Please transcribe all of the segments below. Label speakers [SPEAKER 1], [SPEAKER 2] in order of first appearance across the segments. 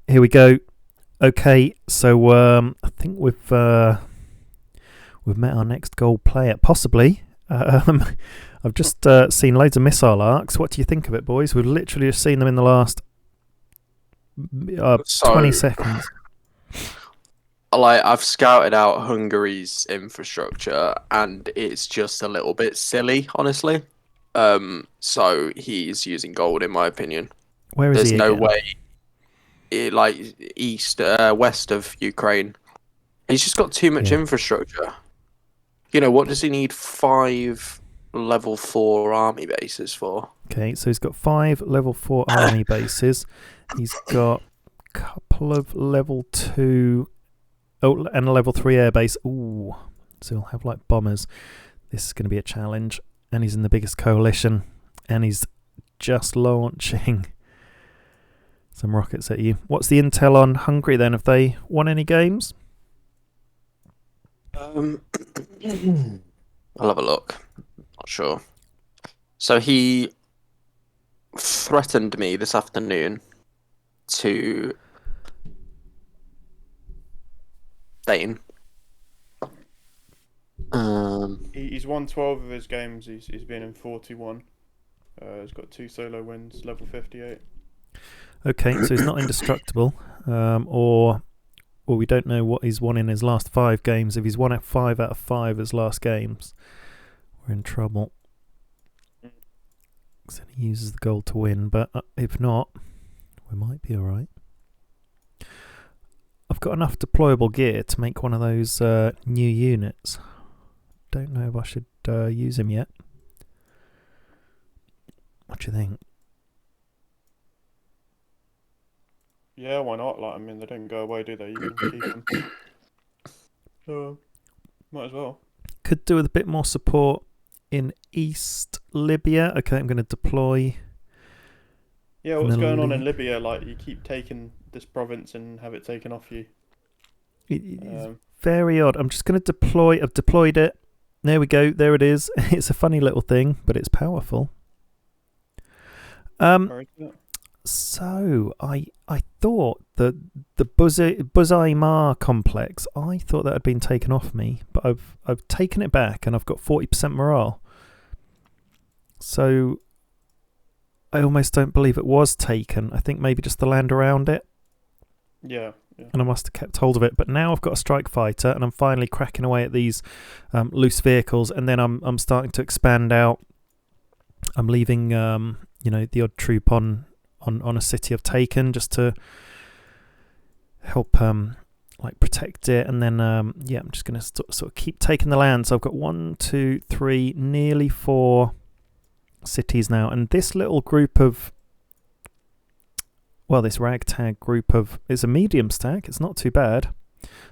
[SPEAKER 1] here we go. Okay, so I think we've met our next gold player, possibly. I've just seen loads of missile arcs. What do you think of it, boys? We've literally just seen them in the last 20 seconds.
[SPEAKER 2] I've scouted out Hungary's infrastructure, and it's just a little bit silly, honestly. So he's using gold, in my opinion.
[SPEAKER 1] Where is
[SPEAKER 2] There's
[SPEAKER 1] he
[SPEAKER 2] no
[SPEAKER 1] again?
[SPEAKER 2] way, west of Ukraine. He's just got too much infrastructure. What does he need 5 level 4 army bases for?
[SPEAKER 1] Okay, so he's got 5 level 4 army bases. He's got a couple of level 2... Oh, and a level 3 airbase. Ooh, so he'll have like bombers. This is going to be a challenge. And he's in the biggest coalition. And he's just launching some rockets at you. What's the intel on Hungary then? Have they won any games?
[SPEAKER 2] I'll have a look. Not sure. So he threatened me this afternoon to Spain.
[SPEAKER 3] He's won 12 of his games. He's been in 41. He's got 2 solo wins, level 58.
[SPEAKER 1] Okay, so he's not indestructible, or we don't know what he's won in his last 5 games. If he's won at 5 out of 5 his last games, we're in trouble. So he uses the gold to win, but if not, we might be alright. I've got enough deployable gear to make one of those new units. Don't know if I should use him yet. What do you think?
[SPEAKER 3] Yeah, why not? They don't go away, do they? You can keep them. So, might as well.
[SPEAKER 1] Could do with a bit more support in East Libya. Okay, I'm going to deploy.
[SPEAKER 3] Yeah, what's going on in Libya? You keep taking this province and have it taken off you.
[SPEAKER 1] It's very odd. I'm just going to deploy. I've deployed it. There we go. There it is. It's a funny little thing, but it's powerful. So I thought that the Buzaimar complex, I thought that had been taken off me, but I've taken it back and I've got 40% morale. So I almost don't believe it was taken. I think maybe just the land around it.
[SPEAKER 3] Yeah.
[SPEAKER 1] And I must have kept hold of it. But now I've got a strike fighter and I'm finally cracking away at these loose vehicles, and then I'm starting to expand out. I'm leaving the odd troop on a city I've taken just to help protect it, and then I'm just going to sort of keep taking the land. So I've got 1, 2, 3, nearly 4 cities now, and this little group of this ragtag group is a medium stack. It's not too bad.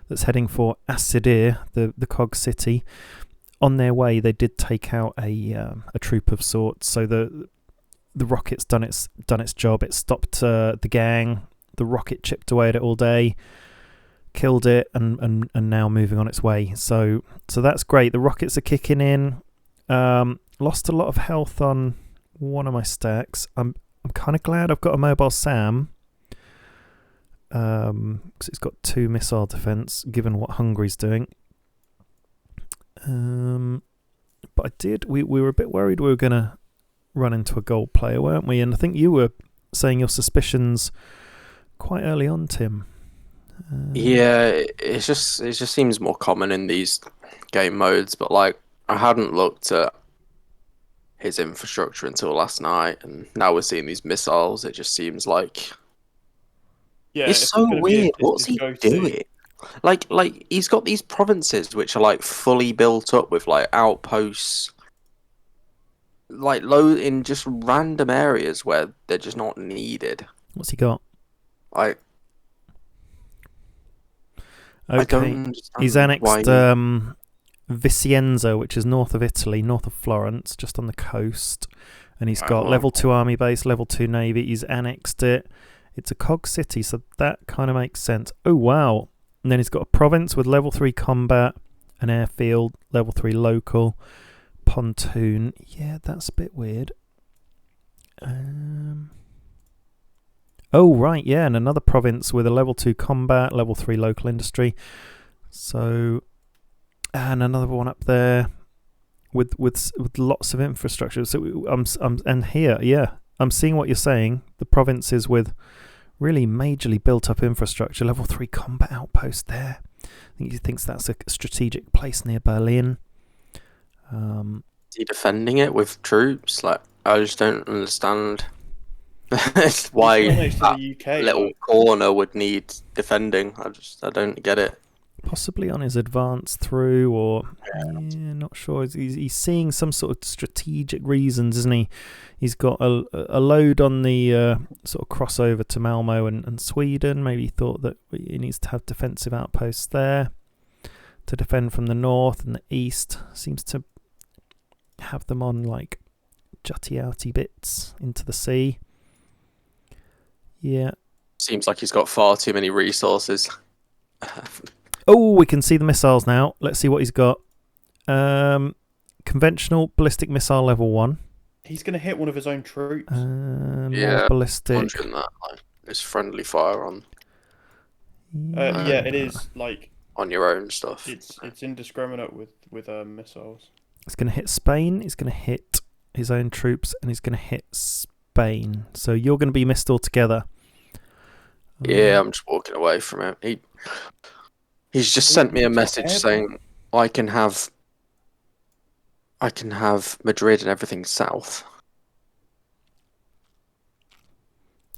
[SPEAKER 1] That's heading for Asidir, the cog city. On their way, they did take out a troop of sorts. So the rocket's done its job. It stopped the gang. The rocket chipped away at it all day, killed it, and now moving on its way. So that's great. The rockets are kicking in. Lost a lot of health on one of my stacks. I'm kind of glad I've got a mobile SAM, because it's got 2 missile defense, given what Hungary's doing. But we were a bit worried we were going to run into a gold player, weren't we? And I think you were saying your suspicions quite early on, Tim.
[SPEAKER 2] Yeah, it just seems more common in these game modes, but I hadn't looked at his infrastructure until last night, and now we're seeing these missiles. It just seems like it's so weird. What's he doing? He's got these provinces which are fully built up with outposts, low in just random areas where they're just not needed.
[SPEAKER 1] What's he got?
[SPEAKER 2] I don't understand.
[SPEAKER 1] He's annexed Vicenza, which is north of Italy, north of Florence, just on the coast, and he's got level 2 army base, level 2 navy. He's annexed it. It's a cog city, so that kind of makes sense. Oh wow. And then he's got a province with level 3 combat, an airfield, level 3 local, pontoon. Yeah, that's a bit weird. Oh, right, yeah, and another province with a level 2 combat, level 3 local industry. So, and another one up there with lots of infrastructure. So, and here, yeah, I'm seeing what you're saying. The provinces with really majorly built up infrastructure, level 3 combat outpost there. I think he thinks that's a strategic place near Berlin.
[SPEAKER 2] Is he defending it with troops? Like, I just don't understand why
[SPEAKER 3] He's right next to
[SPEAKER 2] that
[SPEAKER 3] the UK.
[SPEAKER 2] little corner would need defending. I don't get it.
[SPEAKER 1] Possibly on his advance through, or not sure. He's seeing some sort of strategic reasons, isn't he? He's got a load on the sort of crossover to Malmo and Sweden. Maybe he thought that he needs to have defensive outposts there to defend from the north, and the east seems to have them on like jutty outy bits into the sea. Yeah.
[SPEAKER 2] Seems like he's got far too many resources.
[SPEAKER 1] Oh, we can see the missiles now. Let's see what he's got. Conventional ballistic missile level 1.
[SPEAKER 3] He's going to hit one of his own troops.
[SPEAKER 1] More ballistic.
[SPEAKER 2] Wondering that, like, it's friendly fire on.
[SPEAKER 3] Yeah, it is like
[SPEAKER 2] on your own stuff.
[SPEAKER 3] It's indiscriminate with missiles.
[SPEAKER 1] It's going to hit Spain. He's going to hit his own troops, and he's going to hit Spain. So you're going to be missed altogether.
[SPEAKER 2] Yeah, I'm just walking away from it. He's just sent me a message saying I can have Madrid and everything south.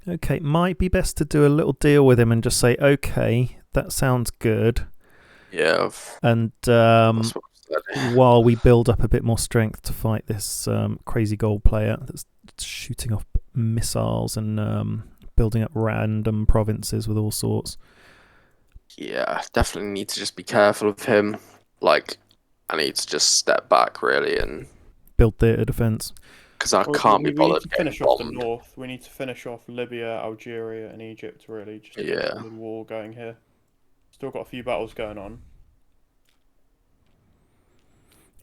[SPEAKER 1] Okay, might be best to do a little deal with him and just say, okay, that sounds good.
[SPEAKER 2] Yeah.
[SPEAKER 1] And while we build up a bit more strength to fight this crazy gold player that's shooting off missiles and building up random provinces with all sorts.
[SPEAKER 2] Yeah, definitely need to just be careful of him. Like, I need to just step back, really, and
[SPEAKER 1] build theatre defence.
[SPEAKER 2] Because I can't be bothered.
[SPEAKER 3] We need to finish off the north. We need to finish off Libya, Algeria, and Egypt, really. Just to get a war going here. Still got a few battles going on.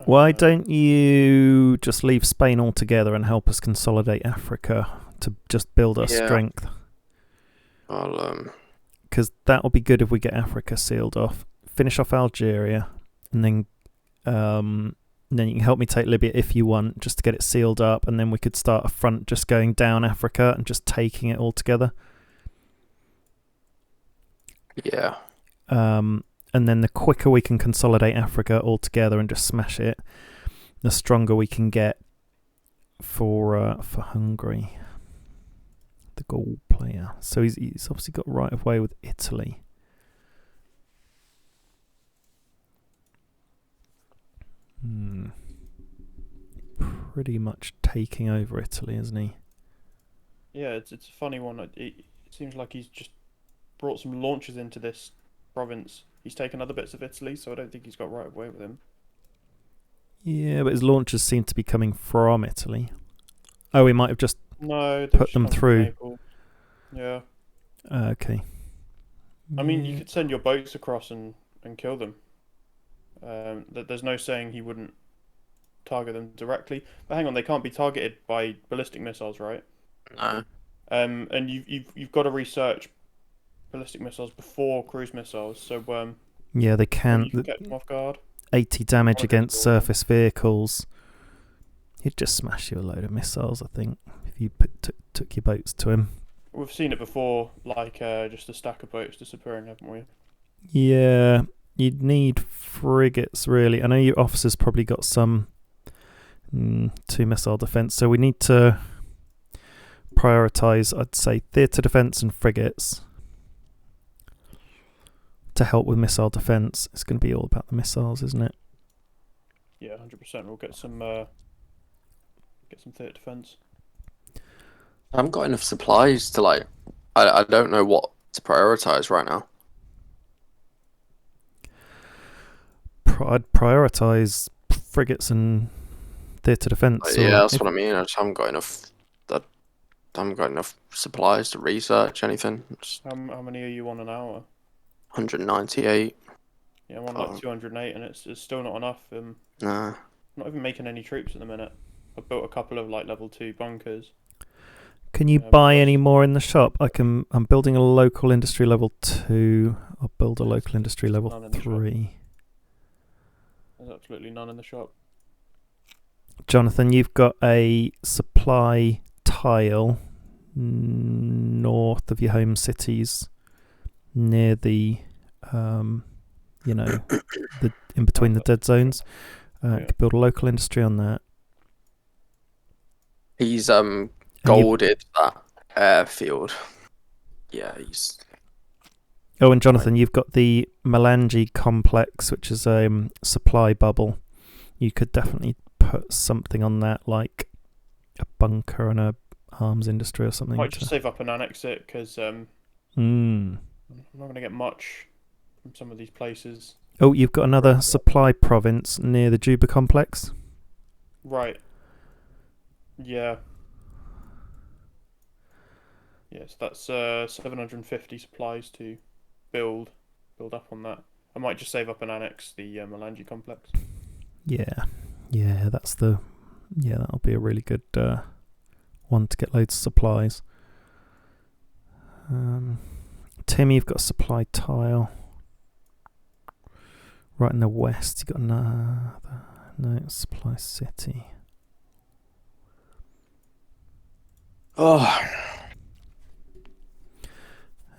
[SPEAKER 1] Why don't you just leave Spain altogether and help us consolidate Africa to just build our strength? Because that will be good if we get Africa sealed off. Finish off Algeria, and then you can help me take Libya if you want, just to get it sealed up, and then we could start a front just going down Africa and just taking it all together.
[SPEAKER 2] Yeah.
[SPEAKER 1] And then the quicker we can consolidate Africa all together and just smash it, the stronger we can get for Hungary. The gold player. So he's obviously got right of way with Italy. Pretty much taking over Italy, isn't he?
[SPEAKER 3] Yeah, it's a funny one. It seems like he's just brought some launchers into this province. He's taken other bits of Italy, so I don't think he's got right of way with him.
[SPEAKER 1] Yeah, but his launchers seem to be coming from Italy. Oh, he might have just
[SPEAKER 3] put
[SPEAKER 1] them through.
[SPEAKER 3] Yeah.
[SPEAKER 1] Okay.
[SPEAKER 3] I mean, you could send your boats across and kill them. There's no saying he wouldn't target them directly. But hang on, they can't be targeted by ballistic missiles, right?
[SPEAKER 2] No.
[SPEAKER 3] And you've got to research ballistic missiles before cruise missiles. So
[SPEAKER 1] yeah, they can.
[SPEAKER 3] You can get them off guard.
[SPEAKER 1] 80 damage against surface vehicles. He'd just smash you a load of missiles, I think, if you took your boats to him.
[SPEAKER 3] We've seen it before, like just a stack of boats disappearing, haven't we?
[SPEAKER 1] Yeah, you'd need frigates, really. I know your officers probably got some 2 missile defense, so we need to prioritise, I'd say, theatre defence and frigates to help with missile defence. It's going to be all about the missiles, isn't it?
[SPEAKER 3] Yeah, 100%. We'll get some theatre defence.
[SPEAKER 2] I haven't got enough supplies to I don't know what to prioritise right now.
[SPEAKER 1] I'd prioritise frigates and theatre defence.
[SPEAKER 2] Yeah, that's what I mean. I just haven't got enough. I haven't got enough supplies to research anything.
[SPEAKER 3] How many are you on an hour?
[SPEAKER 2] 198.
[SPEAKER 3] Yeah, I'm on 208, and it's still not enough.
[SPEAKER 2] Nah.
[SPEAKER 3] Not even making any troops at the minute. I've built a couple of level 2 bunkers.
[SPEAKER 1] Can you buy any more in the shop? I'm building a local industry level 2. I'll build a local industry level 3.
[SPEAKER 3] There's absolutely none in the shop.
[SPEAKER 1] Jonathan, you've got a supply tile north of your home cities, near the, the in between the dead zones. You could build a local industry on that.
[SPEAKER 2] He's golded that airfield. Yeah, he's.
[SPEAKER 1] Oh, and Jonathan, you've got the Melange complex, which is a supply bubble. You could definitely put something on that, like a bunker and a arms industry or something.
[SPEAKER 3] Might just save up and annex it, because I'm not going to get much from some of these places.
[SPEAKER 1] Oh, you've got another supply province near the Juba complex.
[SPEAKER 3] Right. Yeah. Yes, that's 750 supplies to build up on that. I might just save up and annex the Melange complex.
[SPEAKER 1] Yeah, that'll be a really good one to get loads of supplies. Tim, you've got a supply tile right in the west. You've got no supply city.
[SPEAKER 2] Oh.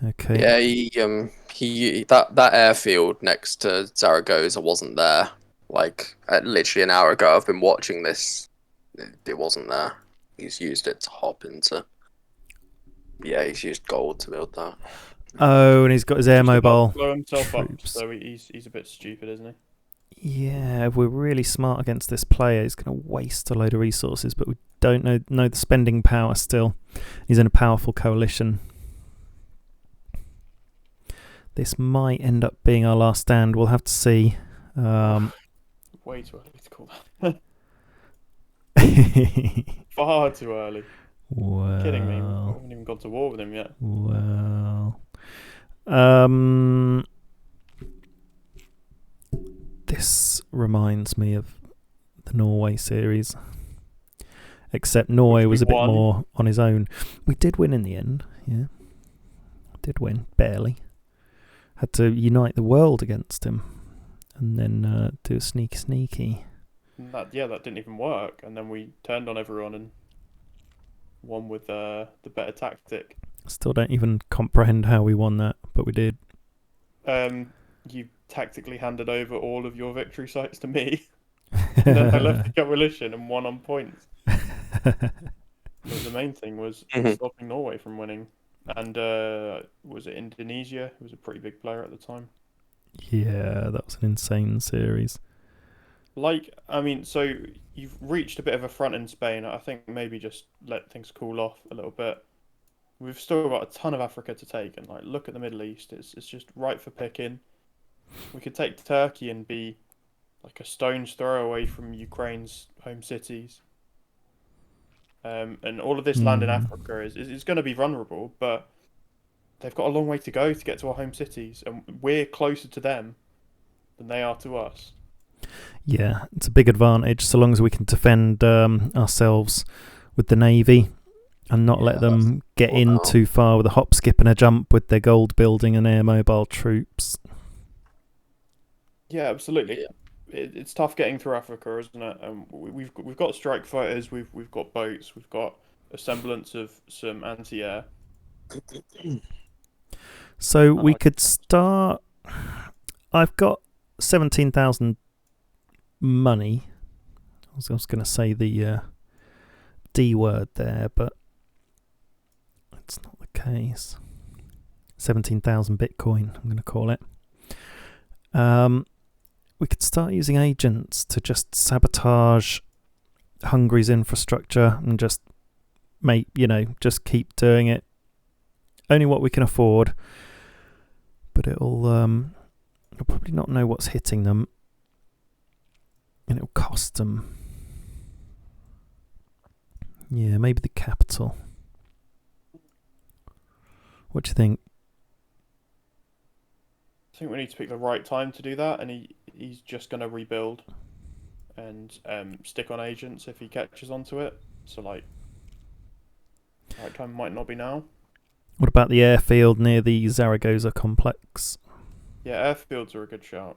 [SPEAKER 1] Okay.
[SPEAKER 2] Yeah, he that airfield next to Zaragoza wasn't there. Like literally an hour ago, I've been watching this. It wasn't there. He's used it to hop into. Yeah, he's used gold to build that.
[SPEAKER 1] Oh, and he's got his air mobile.
[SPEAKER 3] Blow himself
[SPEAKER 1] troops.
[SPEAKER 3] up, so he's a bit stupid, isn't he?
[SPEAKER 1] Yeah, if we're really smart against this player, he's going to waste a load of resources, but we don't know the spending power still. He's in a powerful coalition. This might end up being our last stand. We'll have to see.
[SPEAKER 3] Way too early to call that. Far too early.
[SPEAKER 1] Well,
[SPEAKER 3] Kidding me? We haven't even gone to war with him yet.
[SPEAKER 1] Well, this reminds me of the Norway series, except Norway was a bit more on his own. We did win in the end, yeah. Did win, barely. Had to unite the world against him, and then do a sneaky.
[SPEAKER 3] That didn't even work, and then we turned on everyone and won with the better tactic.
[SPEAKER 1] Still don't even comprehend how we won that, but we did.
[SPEAKER 3] You tactically handed over all of your victory sites to me, and then I left the coalition and won on points. But the main thing was stopping Norway from winning. And was it Indonesia? Who was a pretty big player at the time.
[SPEAKER 1] Yeah, that was an insane series.
[SPEAKER 3] So you've reached a bit of a front in Spain. I think maybe just let things cool off a little bit. We've still got a ton of Africa to take, and look at the Middle East. It's just right for picking. We could take Turkey and be like a stone's throw away from Ukraine's home cities. And all of this land in Africa is going to be vulnerable, but they've got a long way to go to get to our home cities, and we're closer to them than they are to us.
[SPEAKER 1] Yeah, it's a big advantage so long as we can defend ourselves with the Navy and not let them get in too far with a hop, skip and a jump with their gold building and air mobile troops.
[SPEAKER 3] Yeah, absolutely. Yeah. It's tough getting through Africa, isn't it? We've got strike fighters, we've got boats, we've got a semblance of some anti-air.
[SPEAKER 1] So we could start. I've got 17,000 money. I was going to say the D word there, but it's not the case. 17,000 Bitcoin, I'm going to call it. We could start using agents to just sabotage Hungary's infrastructure and just just keep doing it. Only what we can afford. But it'll probably not know what's hitting them. And it'll cost them. Yeah, maybe the capital. What do you think?
[SPEAKER 3] I think we need to pick the right time to do that, and he's just going to rebuild and stick on agents if he catches onto it. So Right time might not be now.
[SPEAKER 1] What about the airfield near the Zaragoza complex?
[SPEAKER 3] Yeah, airfields are a good shout.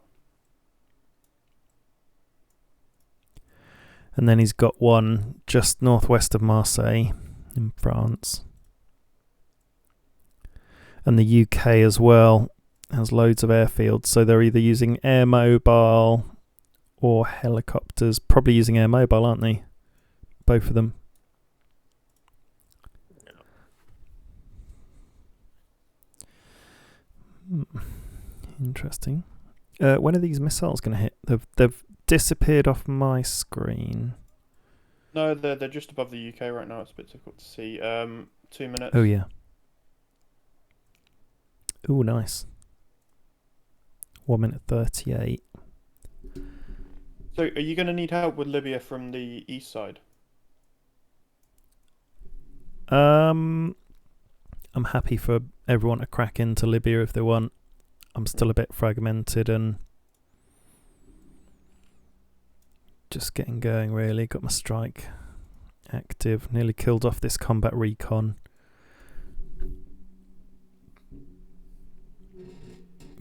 [SPEAKER 1] And then he's got one just northwest of Marseille in France. And the UK as well has loads of airfields. So they're either using air mobile or helicopters. Probably using air mobile, aren't they? Both of them. Interesting. When are these missiles going to hit? They've disappeared off my screen.
[SPEAKER 3] No, they're just above the UK right now. It's a bit difficult to see. 2 minutes.
[SPEAKER 1] Oh yeah. Oh, nice. 1 minute 38.
[SPEAKER 3] So, are you going to need help with Libya from the east side?
[SPEAKER 1] I'm happy for everyone to crack into Libya if they want. I'm still a bit fragmented and just getting going really. Got my strike active. Nearly killed off this combat recon.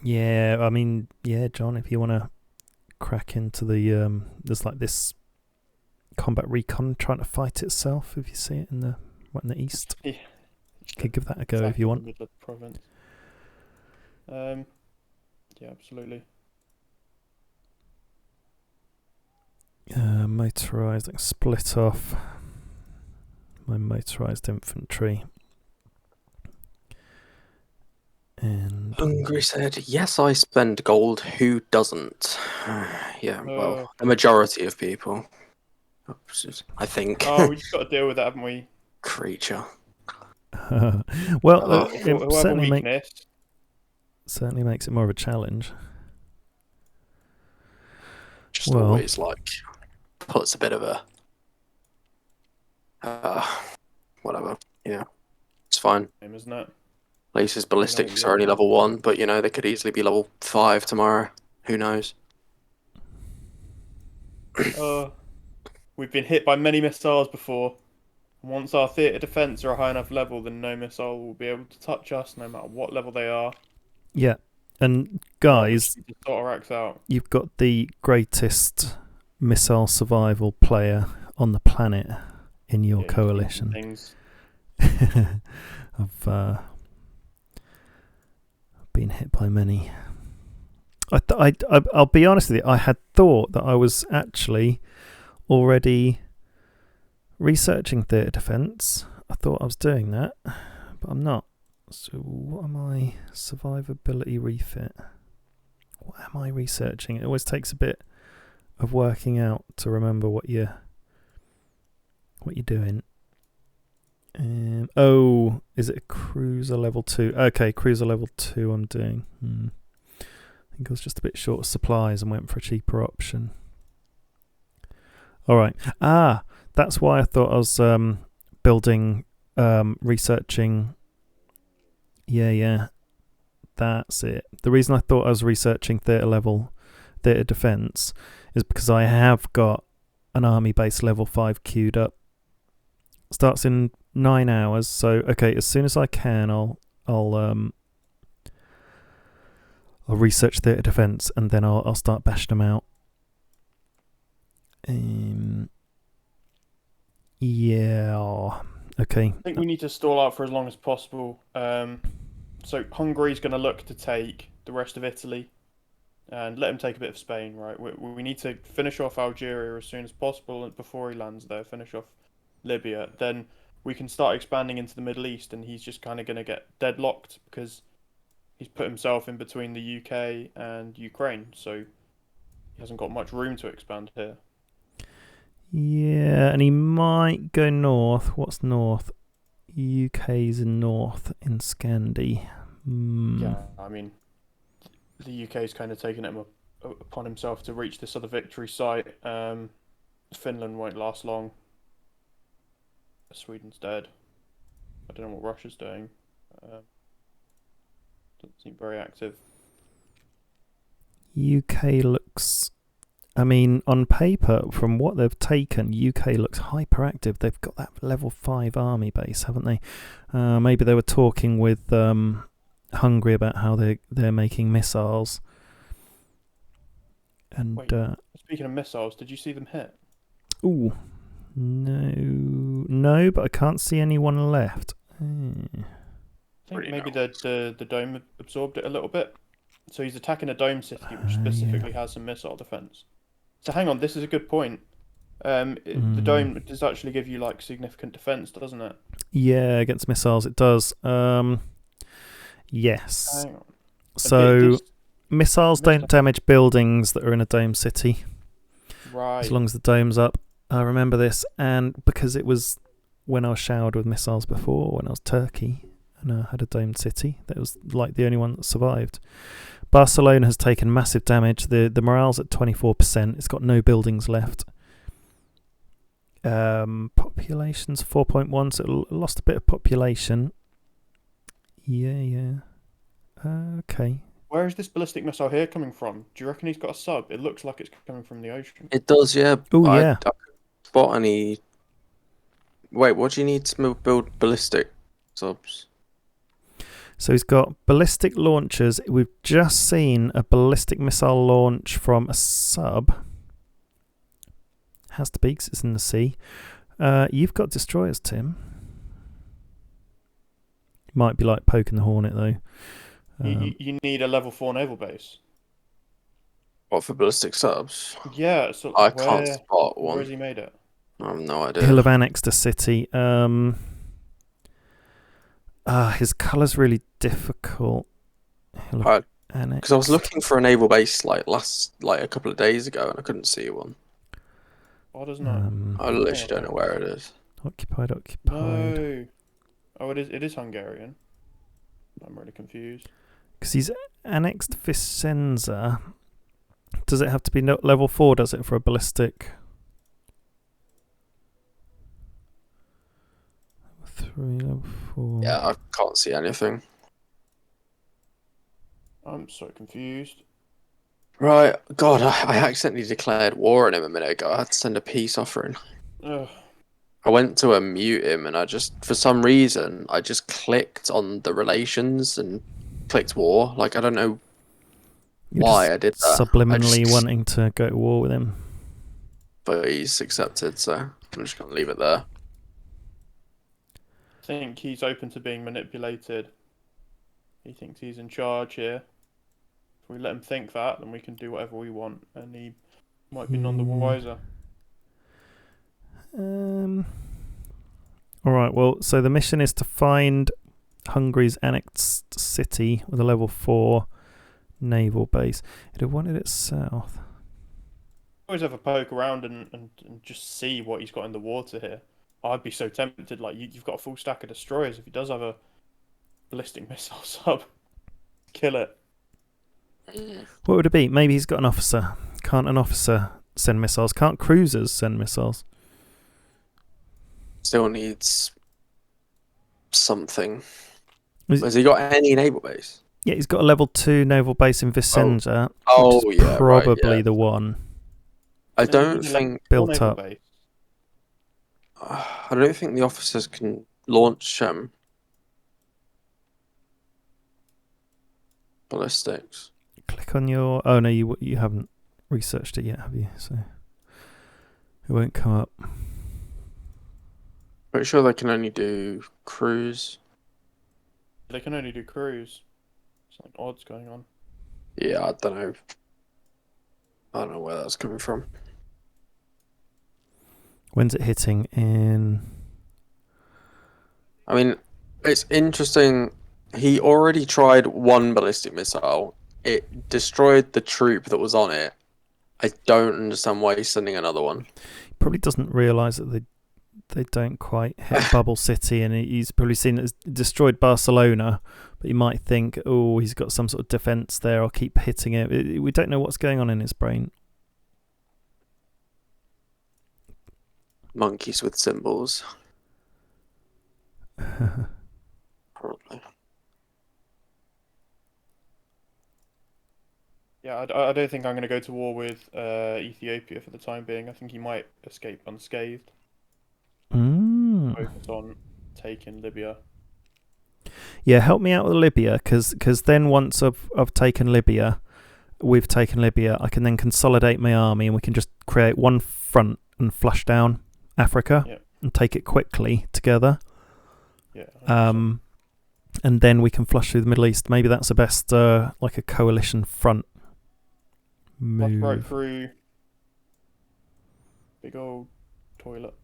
[SPEAKER 1] Yeah, I mean, yeah, John, if you want to crack into the there's like this combat recon trying to fight itself. If you see it in the east,
[SPEAKER 3] Yeah.
[SPEAKER 1] You could give that a go
[SPEAKER 3] Exactly
[SPEAKER 1] if you want.
[SPEAKER 3] in the middle of the province. Yeah, absolutely.
[SPEAKER 1] Motorised, like split off my motorised infantry. And
[SPEAKER 2] Hungry said, "Yes, I spend gold. Who doesn't?" Yeah, well, the majority of people. I think.
[SPEAKER 3] Oh, we just got to deal with that, haven't we?
[SPEAKER 2] Creature.
[SPEAKER 1] well,
[SPEAKER 3] Whoever
[SPEAKER 1] certainly
[SPEAKER 3] weakness.
[SPEAKER 1] Certainly makes it more of a challenge.
[SPEAKER 2] Just always puts a bit of a whatever. Yeah, it's fine.
[SPEAKER 3] Isn't it?
[SPEAKER 2] At least his ballistics are only level 1, but they could easily be level 5 tomorrow. Who knows?
[SPEAKER 3] We've been hit by many missiles before. Once our theatre defence are a high enough level, then no missile will be able to touch us, no matter what level they are.
[SPEAKER 1] Yeah, and guys, you've got the greatest missile survival player on the planet in your coalition. I've been hit by many. I'll be honest with you. I had thought that I was actually already researching theatre defence. I thought I was doing that, but I'm not. So what am I? Survivability refit. What am I researching? It always takes a bit of working out to remember what you're doing. Is it a cruiser level 2? Okay, cruiser level 2 I'm doing. I think I was just a bit short of supplies and went for a cheaper option. Alright. That's why I thought I was building, researching. Yeah. That's it. The reason I thought I was researching theatre defence is because I have got an army base level 5 queued up. Starts in 9 hours, so okay, as soon as I can I'll research theatre defence and then I'll start bashing them out. Yeah. Okay.
[SPEAKER 3] I think we need to stall out for as long as possible. So Hungary's going to look to take the rest of Italy and let him take a bit of Spain, right? We need to finish off Algeria as soon as possible before he lands there, finish off Libya. Then we can start expanding into the Middle East, and he's just kind of going to get deadlocked because he's put himself in between the UK and Ukraine, so he hasn't got much room to expand here.
[SPEAKER 1] Yeah, and he might go north. What's north? UK's north in Scandi.
[SPEAKER 3] Yeah, I mean, the UK's kind of taken it upon himself to reach this other victory site. Finland won't last long. Sweden's dead. I don't know what Russia's doing. Doesn't seem very active.
[SPEAKER 1] UK looks I mean, on paper, from what they've taken, UK looks hyperactive. They've got that level 5 army base, haven't they? Maybe they were talking with Hungary about how they're making missiles. And
[SPEAKER 3] Wait, speaking of missiles, did you see them hit?
[SPEAKER 1] ooh, no, but I can't see anyone left.
[SPEAKER 3] I think maybe the dome absorbed it a little bit. So he's attacking a dome city, which specifically has some missile defense. So hang on, this is a good point. The dome does actually give you like significant defense, doesn't it?
[SPEAKER 1] Yeah, against missiles it does. Yes.
[SPEAKER 3] Hang on.
[SPEAKER 1] So missiles don't damage buildings that are in a dome city.
[SPEAKER 3] Right.
[SPEAKER 1] As long as the dome's up. I remember this, and because it was when I was showered with missiles before, when I was Turkey, and I had a domed city, that was like the only one that survived. Barcelona has taken massive damage. The morale's at 24%. It's got no buildings left. Population's 4.1, so it lost a bit of population. Yeah. Okay.
[SPEAKER 3] Where is this ballistic missile here coming from? Do you reckon he's got a sub? It looks like it's coming from the ocean.
[SPEAKER 2] It does, yeah.
[SPEAKER 1] Oh, yeah.
[SPEAKER 2] I spot any. Wait, what do you need to build ballistic subs?
[SPEAKER 1] So he's got ballistic launchers. We've just seen a ballistic missile launch from a sub. Has to be, 'cause it's in the sea. You've got destroyers, Tim. Might be like poking the hornet, though.
[SPEAKER 3] You need a level 4 naval base.
[SPEAKER 2] What, for ballistic subs?
[SPEAKER 3] Yeah, so
[SPEAKER 2] I can't spot one.
[SPEAKER 3] Where has he made it?
[SPEAKER 2] I have no idea.
[SPEAKER 1] He'll have annexed a city. His colour's really difficult.
[SPEAKER 2] Because I was looking for a naval base like a couple of days ago and I couldn't see one.
[SPEAKER 3] Why doesn't it?
[SPEAKER 2] I literally don't know where it is.
[SPEAKER 1] Occupied.
[SPEAKER 3] No. Oh, it is Hungarian. I'm really confused.
[SPEAKER 1] Because he's annexed Vicenza. Does it have to be level 4, does it, for a ballistic? 3, level 4.
[SPEAKER 2] Yeah, I can't see anything.
[SPEAKER 3] I'm so confused.
[SPEAKER 2] Right, God, I accidentally declared war on him a minute ago. I had to send a peace offering.
[SPEAKER 3] Ugh.
[SPEAKER 2] I went to mute him and for some reason, I just clicked on the relations and clicked war. Like, I don't know why I did that.
[SPEAKER 1] Subliminally wanting to go to war with him.
[SPEAKER 2] But he's accepted, so I'm just going to leave it there.
[SPEAKER 3] I think he's open to being manipulated. He thinks he's in charge here. If we let him think that, then we can do whatever we want, and he might be none the wiser.
[SPEAKER 1] Alright, well, so the mission is to find Hungary's annexed city with a level 4 naval base. It have wanted it south.
[SPEAKER 3] Always have a poke around and just see what he's got in the water here. I'd be so tempted. Like, you've got a full stack of destroyers. If he does have a ballistic missile sub, kill it.
[SPEAKER 1] What would it be? Maybe he's got an officer. Can't an officer send missiles? Can't cruisers send missiles?
[SPEAKER 2] Still needs something. Has he got any naval base?
[SPEAKER 1] Yeah, he's got a level 2 naval base in Vicenza.
[SPEAKER 2] Which is
[SPEAKER 1] probably the one.
[SPEAKER 2] I don't think
[SPEAKER 1] built up.
[SPEAKER 2] I don't think the officers can launch ballistics.
[SPEAKER 1] Click on your. Oh no, you haven't researched it yet, have you? So it won't come up.
[SPEAKER 2] Pretty sure they can only do cruise.
[SPEAKER 3] They can only do cruise. Something odd's going on.
[SPEAKER 2] Yeah, I don't know. I don't know where that's coming from.
[SPEAKER 1] When's it hitting in?
[SPEAKER 2] I mean, it's interesting. He already tried one ballistic missile. It destroyed the troop that was on it. I don't understand why he's sending another one.
[SPEAKER 1] He probably doesn't realise that they don't quite hit Bubble City, and he's probably seen it as destroyed Barcelona, but you might think, oh, he's got some sort of defence there, I'll keep hitting it. We don't know what's going on in his brain.
[SPEAKER 2] Monkeys with symbols. Probably.
[SPEAKER 3] Yeah, I don't think I'm going to go to war with Ethiopia for the time being. I think he might escape unscathed. Focus on taking Libya.
[SPEAKER 1] Yeah, help me out with Libya, because then once I've taken Libya, we've taken Libya, I can then consolidate my army and we can just create one front and flush down Africa and take it quickly together.
[SPEAKER 3] Yeah.
[SPEAKER 1] And then we can flush through the Middle East. Maybe that's the best, like a coalition front move.
[SPEAKER 3] Right through big old toilet.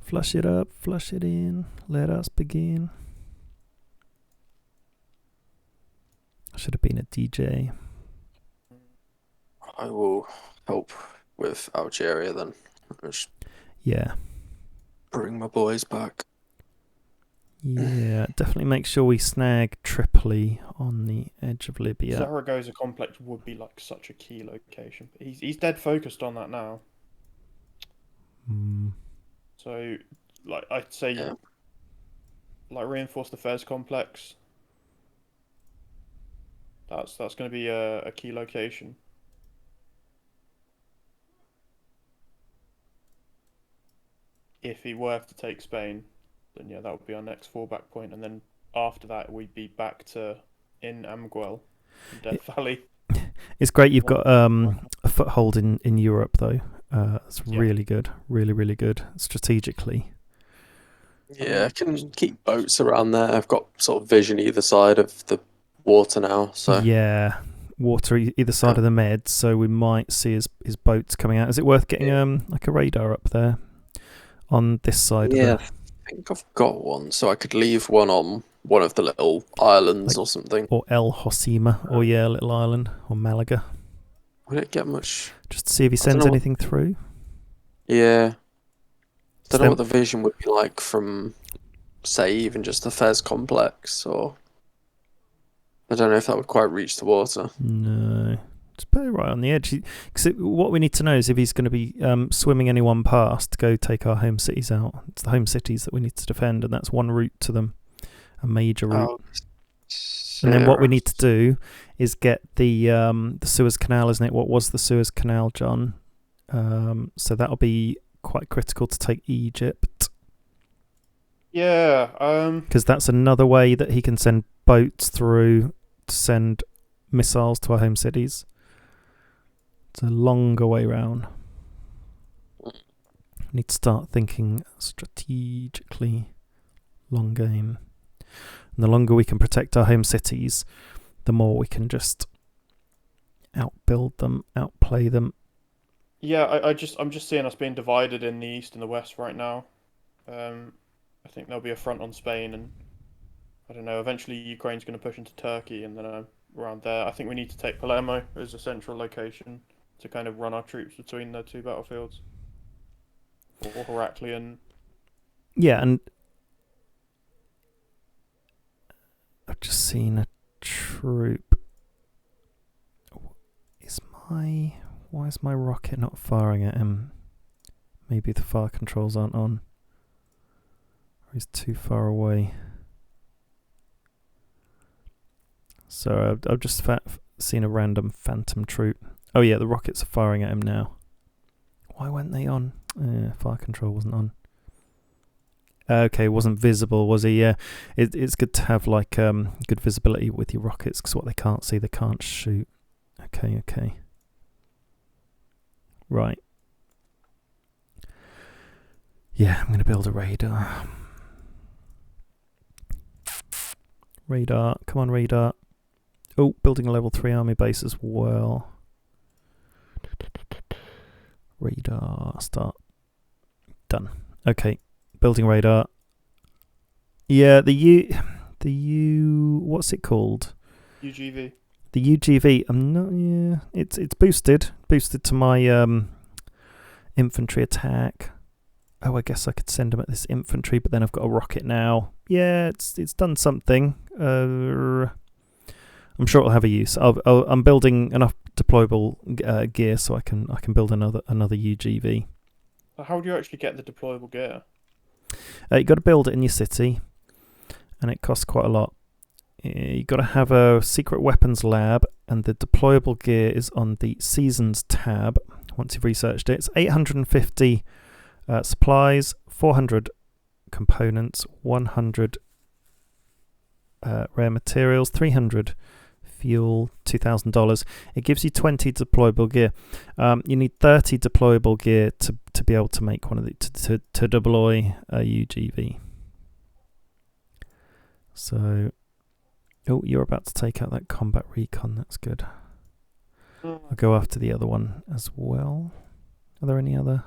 [SPEAKER 1] Flush it up, flush it in, let us begin. I should have been a DJ.
[SPEAKER 2] I will help with Algeria then. Just bring my boys back.
[SPEAKER 1] Yeah, definitely make sure we snag Tripoli on the edge of Libya.
[SPEAKER 3] Zaragoza complex would be like such a key location. But he's dead focused on that now. So, like I'd say, like reinforce the Fez complex. That's going to be a key location. If he were to take Spain, then that would be our next fallback point, and then after that we'd be back to in Amguel, in Death Valley.
[SPEAKER 1] It's great you've got a foothold in Europe though. It's really good, really good strategically.
[SPEAKER 2] Yeah, I can keep boats around there. I've got sort of vision either side of the water now. So
[SPEAKER 1] yeah, water either side of the Med, so we might see his boats coming out. Is it worth getting like a radar up there on this side?
[SPEAKER 2] Yeah, I think I've got one, so I could leave one on one of the little islands or something.
[SPEAKER 1] Or El Hosima, or little island, or Malaga.
[SPEAKER 2] Would it get much?
[SPEAKER 1] Just to see if he sends anything through.
[SPEAKER 2] Yeah. Don't know what the vision would be like from, say, even just the Fez complex, or I don't know if that would quite reach the water.
[SPEAKER 1] No, just put it right on the edge. Because what we need to know is if he's going to be swimming anyone past to go take our home cities out. It's the home cities that we need to defend, and that's one route to them, a major route. And then what we need to do is get the Suez Canal, isn't it? What was the Suez Canal, John? So that'll be quite critical to take Egypt.
[SPEAKER 3] Yeah.
[SPEAKER 1] Because that's another way that he can send boats through to send missiles to our home cities. It's a longer way round. Need to start thinking strategically. Long game. And the longer we can protect our home cities, the more we can just outbuild them, outplay them.
[SPEAKER 3] Yeah, I'm just seeing us being divided in the east and the west right now. I think there'll be a front on Spain, and I don't know. Eventually, Ukraine's going to push into Turkey, and then around there, I think we need to take Palermo as a central location to kind of run our troops between the two battlefields, or Heraklion.
[SPEAKER 1] Yeah, and I've just seen a troop. Why is my rocket not firing at him? Maybe the fire controls aren't on. Or he's too far away. So I've just seen a random phantom troop. Oh yeah, the rockets are firing at him now. Why weren't they on? Fire control wasn't on. Okay, wasn't visible, was he? Yeah, it's good to have like good visibility with your rockets, because what they can't see, they can't shoot. Okay. Right. Yeah, I'm going to build a radar. Radar, come on radar. Oh, building a level 3 army base as well. Radar, start. Done. Okay, building radar. Yeah, the what's it called?
[SPEAKER 3] UGV.
[SPEAKER 1] The UGV, it's boosted to my infantry attack. Oh, I guess I could send them at this infantry, but then I've got a rocket now. Yeah, it's done something. I'm sure it'll have a use. I'm building enough deployable gear so I can build another UGV.
[SPEAKER 3] How do you actually get the deployable gear?
[SPEAKER 1] You got to build it in your city, and it costs quite a lot. You got to have a secret weapons lab, and the deployable gear is on the Seasons tab. Once you've researched it, it's 850 supplies, 400 components, 100 rare materials, 300 fuel, $2,000. It gives you 20 deployable gear. You need 30 deployable gear to be able to make one of the to deploy a UGV. So, you're about to take out that combat recon. That's good. I'll go after the other one as well. Are there any other?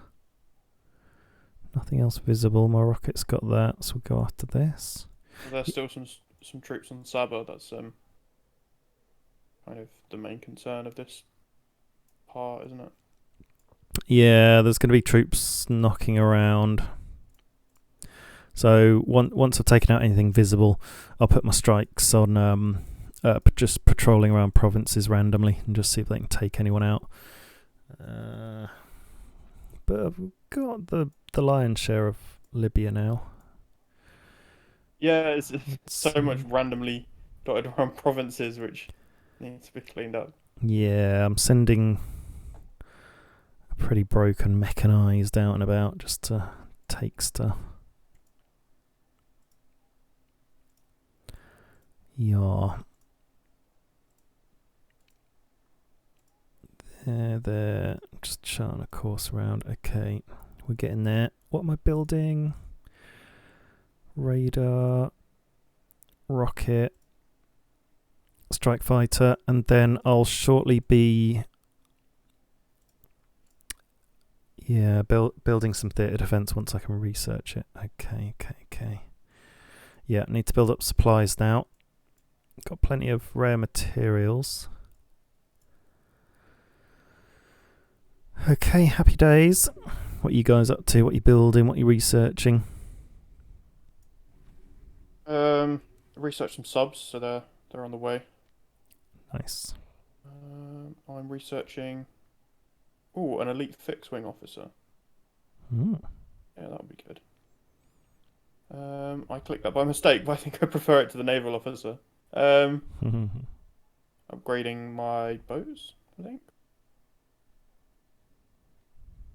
[SPEAKER 1] Nothing else visible. My rocket's got that, so we'll go after this.
[SPEAKER 3] There's still some troops on Saba. That's kind of the main concern of this part, isn't it?
[SPEAKER 1] Yeah, there's going to be troops knocking around. So once I've taken out anything visible, I'll put my strikes on just patrolling around provinces randomly and just see if they can take anyone out. But I've got the lion's share of Libya now.
[SPEAKER 3] Yeah, it's so much randomly dotted around provinces which need to be cleaned up.
[SPEAKER 1] Yeah, I'm sending a pretty broken mechanised out and about just to take stuff. Yeah. There. Just charting a course around. Okay, we're getting there. What am I building? Radar, rocket, strike fighter, and then I'll shortly be building some theatre defence once I can research it. Okay. Yeah, need to build up supplies now. Got plenty of rare materials. Okay, happy days. What are you guys up to? What are you building? What are you researching?
[SPEAKER 3] Research some subs, so they're on the way.
[SPEAKER 1] Nice.
[SPEAKER 3] I'm researching. An elite fixed wing officer.
[SPEAKER 1] Mm.
[SPEAKER 3] Yeah, that would be good. I clicked that by mistake, but I think I prefer it to the naval officer. Upgrading my bows, I think.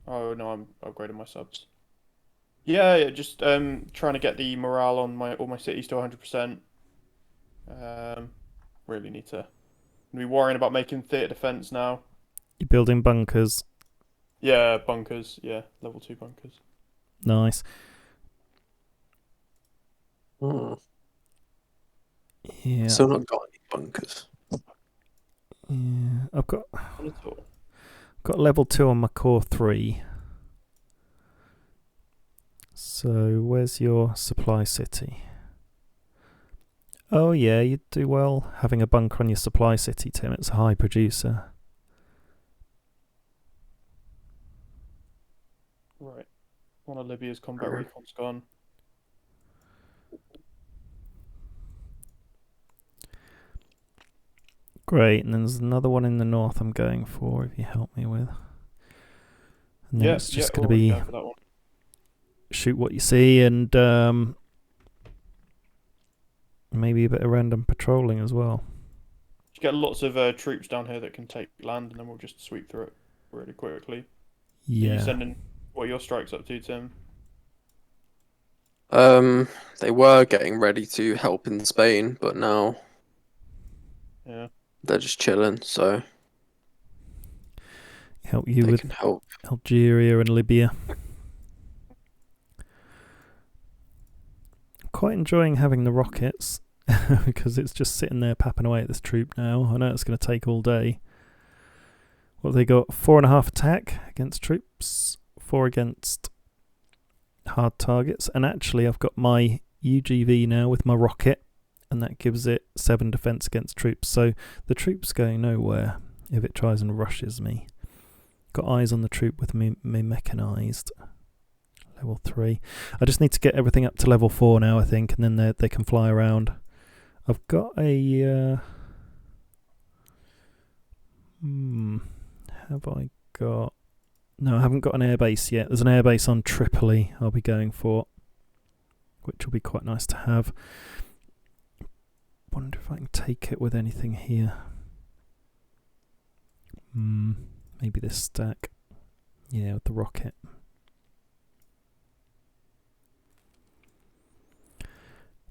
[SPEAKER 3] Oh no, I'm upgrading my subs. Yeah, just trying to get the morale on all my cities to 100%. Really need to be worrying about making theatre defence now.
[SPEAKER 1] You're building bunkers.
[SPEAKER 3] Yeah, bunkers. Yeah, level 2 bunkers.
[SPEAKER 1] Nice. Yeah.
[SPEAKER 2] Still not got any bunkers.
[SPEAKER 1] Yeah, I've got level 2 on my core 3. So where's your supply city? Oh yeah, you do well having a bunker on your supply city, Tim. It's a high producer.
[SPEAKER 3] Right. One of Libya's combat recon's gone.
[SPEAKER 1] Great, and then there's another one in the north I'm going for, if you help me with. And then it's just going to be shoot what you see and maybe a bit of random patrolling as well.
[SPEAKER 3] You get lots of troops down here that can take land, and then we'll just sweep through it really quickly.
[SPEAKER 1] Yeah.
[SPEAKER 3] Are you sending what are your strikes up to, Tim?
[SPEAKER 2] They were getting ready to help in Spain, but now they're just chilling, so
[SPEAKER 1] help you
[SPEAKER 2] they
[SPEAKER 1] with
[SPEAKER 2] can help.
[SPEAKER 1] Algeria and Libya. Quite enjoying having the rockets because it's just sitting there papping away at this troop now. I know it's going to take all day. What have they got? 4.5 attack against troops, 4 against hard targets, and actually I've got my UGV now with my rocket, and that gives it 7 defense against troops. So the troop's going nowhere if it tries and rushes me. Got eyes on the troop with me mechanized. Level 3. I just need to get everything up to level 4 now, I think, and then they can fly around. I've got a have I got... No, I haven't got an airbase yet. There's an airbase on Tripoli I'll be going for, which will be quite nice to have. wonder if I can take it with anything here. Maybe this stack. Yeah, with the rocket.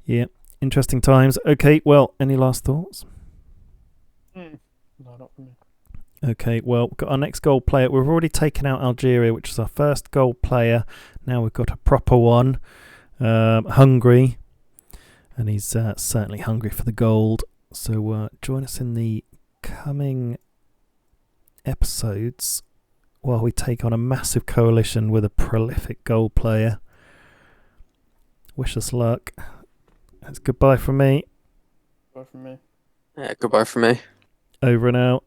[SPEAKER 1] Yeah, interesting times. Okay, well, any last thoughts?
[SPEAKER 3] No, not for me.
[SPEAKER 1] Okay, well, we've got our next gold player. We've already taken out Algeria, which is our first gold player. Now we've got a proper one. Hungary. And he's certainly hungry for the gold. So join us in the coming episodes while we take on a massive coalition with a prolific gold player. Wish us luck. That's goodbye from me.
[SPEAKER 3] Goodbye from me.
[SPEAKER 2] Yeah, goodbye from me.
[SPEAKER 1] Over and out.